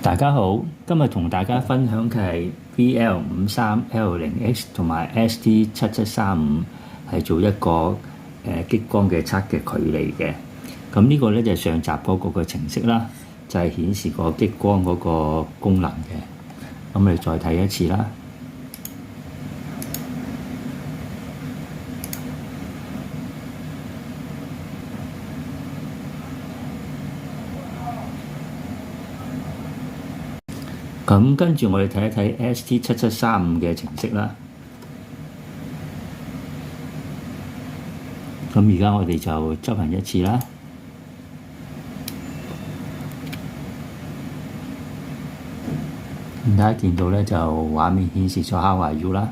大家好，今日同大家分享嘅係 VL53L0X 同埋 ST7735係做一個激光嘅測嘅距離嘅。咁呢個咧就係上集嗰個嘅程式啦，就係顯示個激光嗰個功能嘅。咁我哋再睇一次啦。咁跟住我哋睇一睇 ST7735嘅程式啦。咁而家我哋就執行一次啦。大家見到咧就畫面顯示咗 How are you 啦。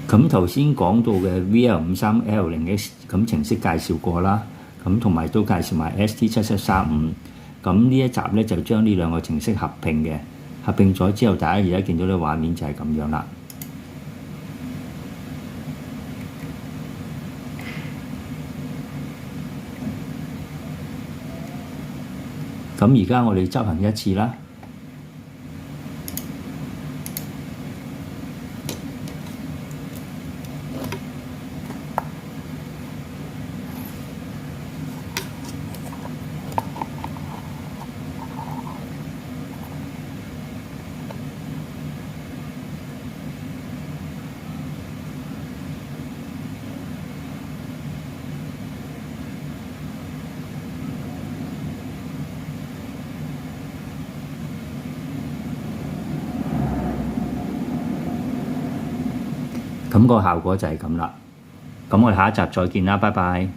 咁頭先講到嘅 VL53L0X 咁程式介紹過啦，咁同埋都介紹埋 ST7735。咁呢一集咧就將呢兩個程式合併嘅，合併咗之後，大家而家見到啲畫面就係咁樣啦。咁而家我哋執行一次啦。咁個效果就係咁啦。咁我哋下一集再見啦，拜拜。